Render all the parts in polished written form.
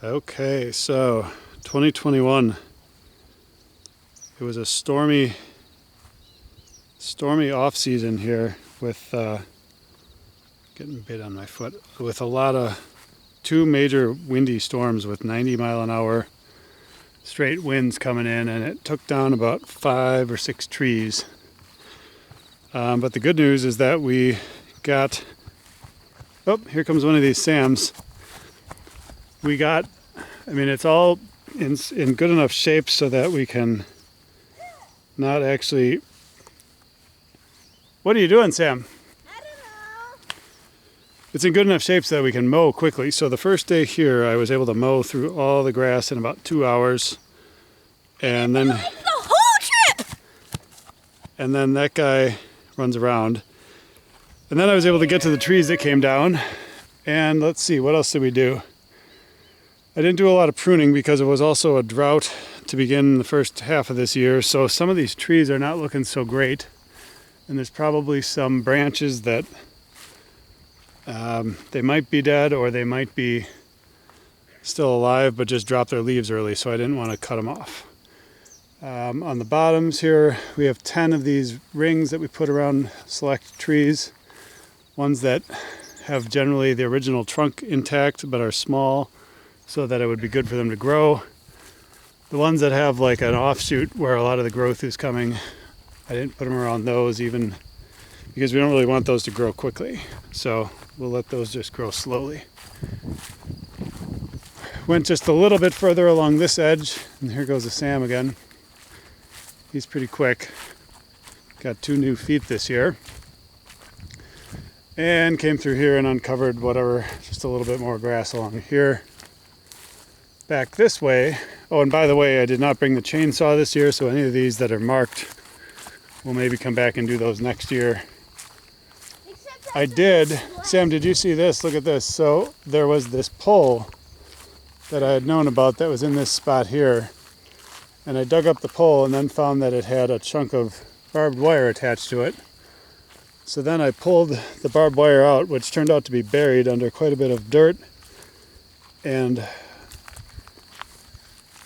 Okay, so 2021. It was a stormy off season here with getting bit on my foot with a lot of two major windy storms with 90-mile-an-hour straight winds coming in, and it took down about 5 or 6 trees. But the good news is that we got, oh, here comes one of these Sams. We got, it's all in good enough shape so that we can not actually. What are you doing, Sam? I don't know. It's in good enough shape so that we can mow quickly. So the first day here, I was able to mow through all the grass in about 2 hours. And then The whole trip! and then that guy runs around. And then I was able to get to the trees that came down. And let's see, what else did we do? I didn't do a lot of pruning because it was also a drought to begin the first half of this year. So some of these trees are not looking so great. And there's probably some branches that they might be dead or they might be still alive but just dropped their leaves early, so I didn't want to cut them off. On the bottoms here, we have 10 of these rings that we put around select trees. Ones that have generally the original trunk intact but are small so that it would be good for them to grow. The ones that have like an offshoot where a lot of the growth is coming, I didn't put them around those even because we don't really want those to grow quickly. So we'll let those just grow slowly. Went just a little bit further along this edge, and here goes the Sam again. He's pretty quick. Got 2 new feet this year. And came through here and uncovered whatever, just a little bit more grass along here. Back this way. Oh, and by the way, I did not bring the chainsaw this year, so any of these that are marked, we'll maybe come back and do those next year. I did. Sam, did you see this? Look at this. So there was this pole that I had known about that was in this spot here. And I dug up the pole and then found that it had a chunk of barbed wire attached to it. So then I pulled the barbed wire out, which turned out to be buried under quite a bit of dirt and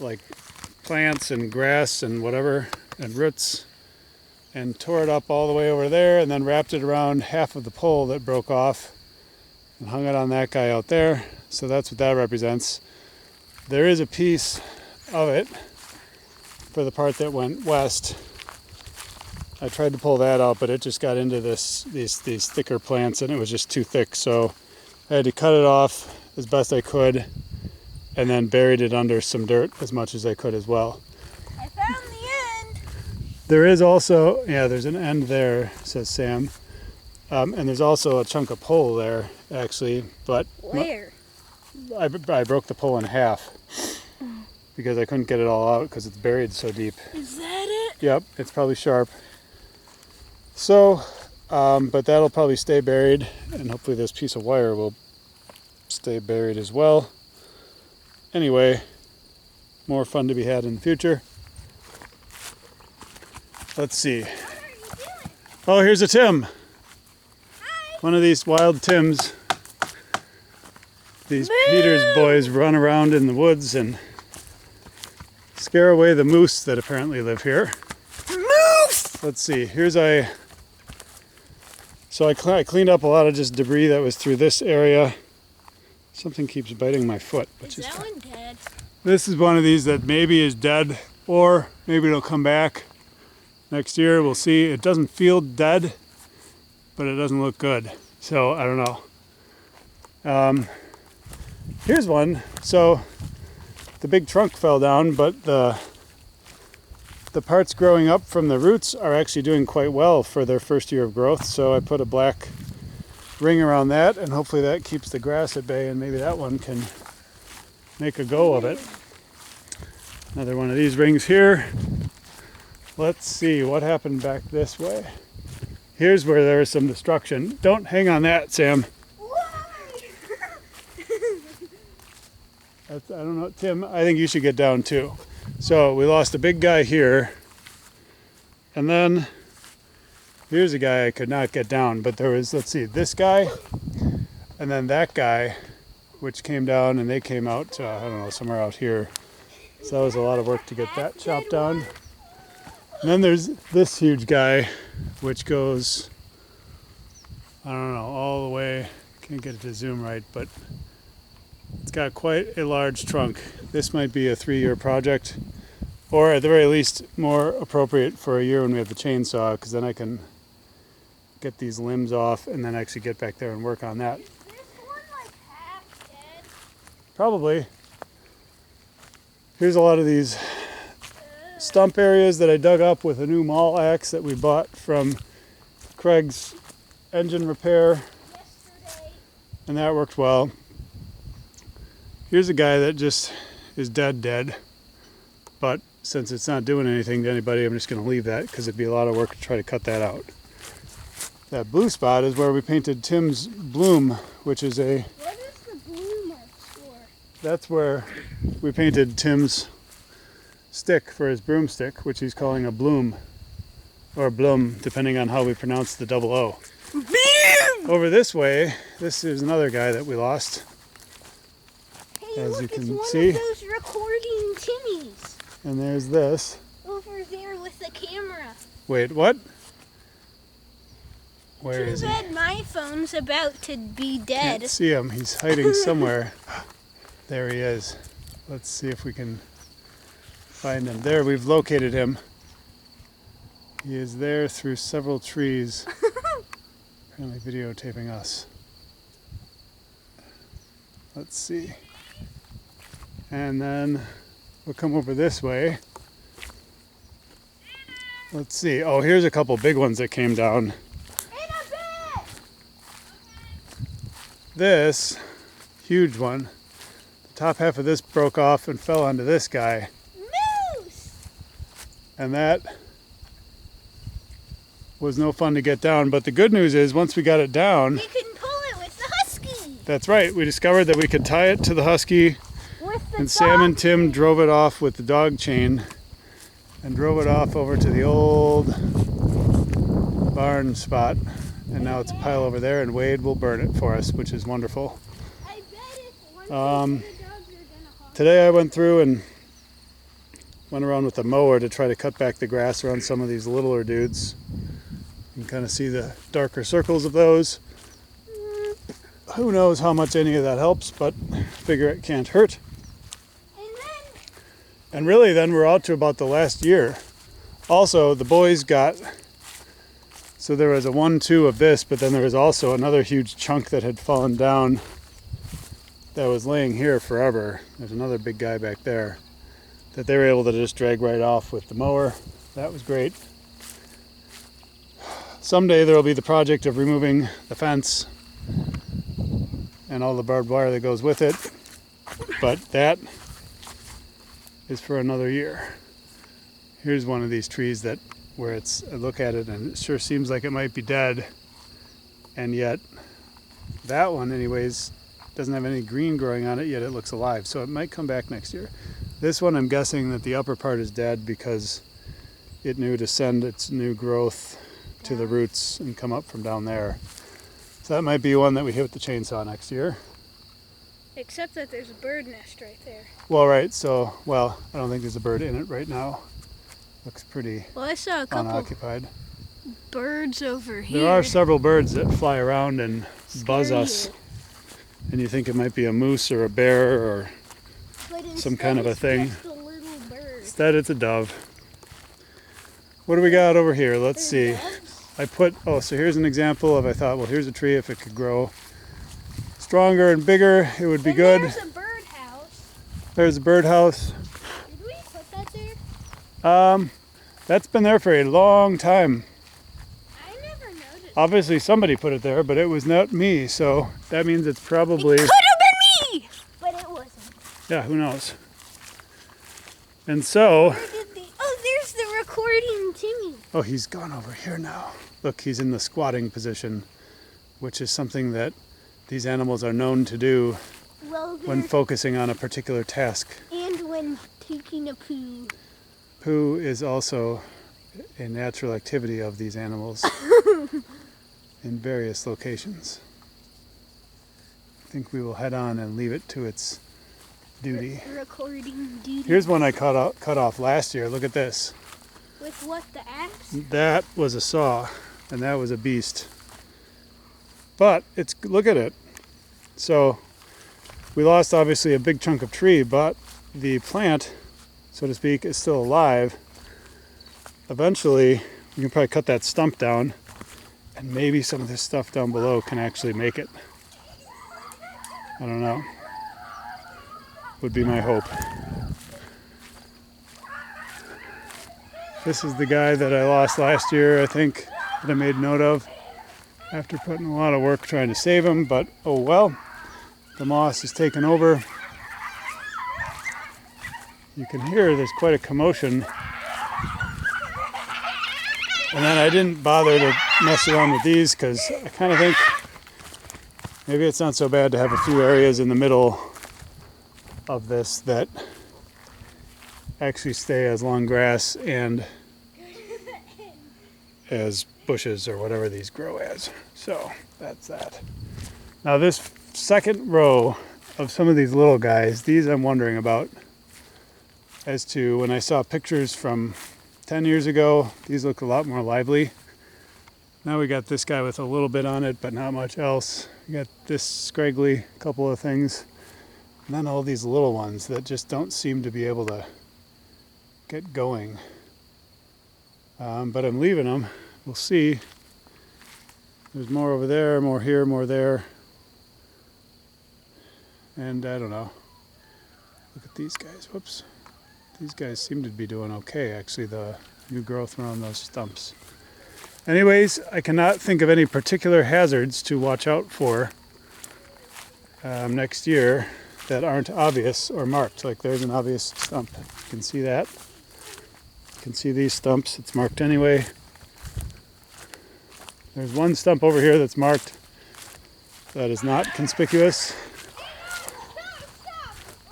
like plants and grass and whatever and roots, and tore it up all the way over there and then wrapped it around half of the pole that broke off and hung it on that guy out there. So that's what that represents. There is a piece of it for the part that went west. I tried to pull that out, but it just got into these thicker plants and it was just too thick. So I had to cut it off as best I could and then buried it under some dirt as much as I could as well. I found the end. There is also, yeah, there's an end there, says Sam. And there's also a chunk of pole there, actually. But Where? I broke the pole in half because I couldn't get it all out because it's buried so deep. Is that it? Yep, it's probably sharp. So, but that'll probably stay buried, and hopefully this piece of wire will stay buried as well. Anyway, more fun to be had in the future. Let's see. What are you doing? Oh, here's a Tim. Hi. One of these wild Tims. These Moo! Peters boys run around in the woods and scare away the moose that apparently live here. Moose! Let's see. So I cleaned up a lot of just debris that was through this area. Something keeps biting my foot, which is that one dead? This is one of these that maybe is dead, or maybe it'll come back next year. We'll see. It doesn't feel dead, but it doesn't look good. So I don't know. Here's one. So the big trunk fell down, but the parts growing up from the roots are actually doing quite well for their first year of growth. So I put a black ring around that, and hopefully that keeps the grass at bay, and maybe that one can make a go of it. Another one of these rings here. Let's see what happened back this way. Here's where there is some destruction. Don't hang on that, Sam. Why? I don't know, Tim, I think you should get down too. So we lost a big guy here, and then here's a guy I could not get down, but there was, let's see, this guy, and then that guy which came down, and they came out, I don't know, somewhere out here. So that was a lot of work to get that chopped down. And then there's this huge guy, which goes, I don't know, all the way. Can't get it to zoom right, but it's got quite a large trunk. This might be a 3-year project, or at the very least more appropriate for a year when we have the chainsaw, because then I can get these limbs off and then actually get back there and work on that. Is this one like half dead? Probably. Here's a lot of these stump areas that I dug up with a new maul axe that we bought from Craig's engine repair, Yesterday. and that worked well. Here's a guy that just is dead, but since it's not doing anything to anybody, I'm just going to leave that because it'd be a lot of work to try to cut that out. That blue spot is where we painted Tim's bloom, which is What is the blue marks for? that's where we painted Tim's stick for his broomstick, which he's calling a bloom, or bloom, depending on how we pronounce the double O. Over this way, this is another guy that we lost. Hey, As look, you can it's see. one of those recording Timmies And there's this. over there with the camera. Wait, what? Where Too is he? bad my phone's about to be dead. Can't see him. He's hiding somewhere. There he is. Let's see if we can find him. There, we've located him. He is there through several trees. Apparently videotaping us. Let's see. And then we'll come over this way. Let's see. Oh, here's a couple big ones that came down. In a bed! This huge one, the top half of this broke off and fell onto this guy. Moose! And that was no fun to get down. But the good news is once we got it down, You can pull it with the husky! that's right, we discovered that we could tie it to the husky, With the and Sam and dog. Tim drove it off with the dog chain and drove it off over to the old barn spot. And now it's a pile over there, and Wade will burn it for us, which is wonderful. I bet if one Um, of the dogs are gonna haunt Today I went through and went around with a mower to try to cut back the grass around some of these littler dudes. You can kind of see the darker circles of those. Who knows how much any of that helps, but figure it can't hurt. And then And really then we're out to about the last year. Also, the boys got, so there was a 1-2 of this, but then there was also another huge chunk that had fallen down that was laying here forever. There's another big guy back there that they were able to just drag right off with the mower. That was great. Someday there will be the project of removing the fence and all the barbed wire that goes with it, but that is for another year. Here's one of these trees that where I look at it and it sure seems like it might be dead, and yet that one anyways doesn't have any green growing on it, yet it looks alive, so it might come back next year. This one I'm guessing that the upper part is dead because it knew to send its new growth to the roots and come up from down there. So that might be one that we hit with the chainsaw next year. except that there's a bird nest right there. Well, right, so, well, I don't think there's a bird in it right now. Looks pretty Well, I saw a couple unoccupied. birds over here. There are several birds that fly around and buzz Scare us. you. And you think it might be a moose or a bear, or But some kind of a instead thing. it's just a little bird. instead it's a dove. What do we got over here? Let's see. There's doves. So here's an example of, I thought, well, here's a tree, if it could grow stronger and bigger, it would be And good. There's a birdhouse. There's a birdhouse. Did we put that there? That's been there for a long time. I never noticed. Obviously somebody put it there, but it was not me, so that means it's probably, It could have been me, but it wasn't. yeah, who knows. And so, Where did oh, there's the recording Timmy. oh, he's gone over here now. Look, he's in the squatting position, which is something that these animals are known to do Well, when there, focusing on a particular task. and when taking a poo. Poo is also a natural activity of these animals in various locations. think we will head on and leave it to its duty. Recording duty. Here's one I cut off last year. Look at this. With what, the axe? That was a saw, and that was a beast. But look at it. So we lost obviously a big chunk of tree, but the plant, so to speak, is still alive. Eventually, we can probably cut that stump down, and maybe some of this stuff down below can actually make it. I don't know. Would be my hope. This is the guy that I lost last year, I think, that I made note of after putting a lot of work trying to save him, but oh well. The moss has taken over. You can hear there's quite a commotion. And then I didn't bother to mess around with these because I kind of think maybe it's not so bad to have a few areas in the middle of this that actually stay as long grass and as bushes or whatever these grow as. So that's that. Now this second row of some of these little guys, these I'm wondering about as to when I saw pictures from 10 years ago, these look a lot more lively. Now we got this guy with a little bit on it, but not much else. We got this scraggly couple of things. And then all these little ones that just don't seem to be able to get going. But I'm leaving them. We'll see. There's more over there, more here, more there. And I don't know. Look at these guys. Whoops. These guys seem to be doing okay, actually, the new growth around those stumps. Anyways, I cannot think of any particular hazards to watch out for next year that aren't obvious or marked. Like there's an obvious stump. You can see that. You can see these stumps. It's marked anyway. There's one stump over here that's marked that is not conspicuous.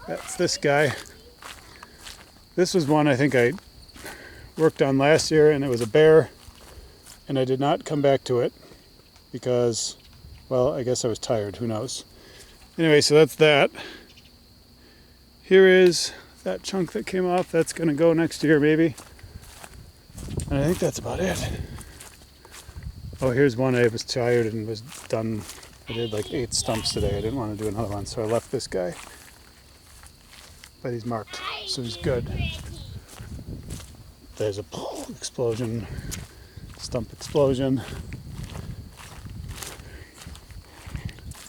That's this guy. This was one I think I worked on last year, and it was a bear, and I did not come back to it because, well, I guess I was tired. Who knows? Anyway, so that's that. Here is that chunk that came off. That's going to go next year, maybe. And I think that's about it. Oh, here's one I was tired and was done. I did like 8 stumps today. I didn't want to do another one, so I left this guy. But he's marked, so he's good. There's a explosion, stump explosion.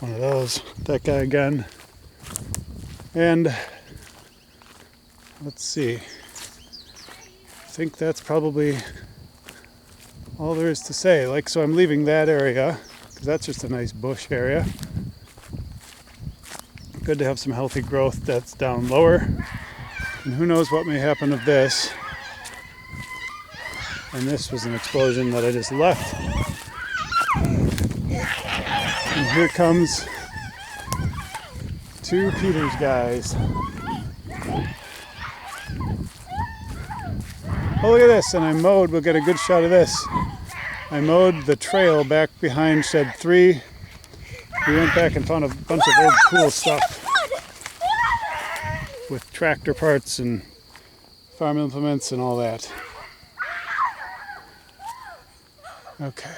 One of those, that guy again. And let's see. I think that's probably all there is to say. Like, so I'm leaving that area because that's just a nice bush area. Good to have some healthy growth that's down lower. And who knows what may happen of this. And this was an explosion that I just left. And here comes 2 Peters guys. Oh, look at this. And I mowed, we'll get a good shot of this. I mowed the trail back behind shed 3. We went back and found a bunch of old cool stuff with tractor parts and farm implements and all that. Okay.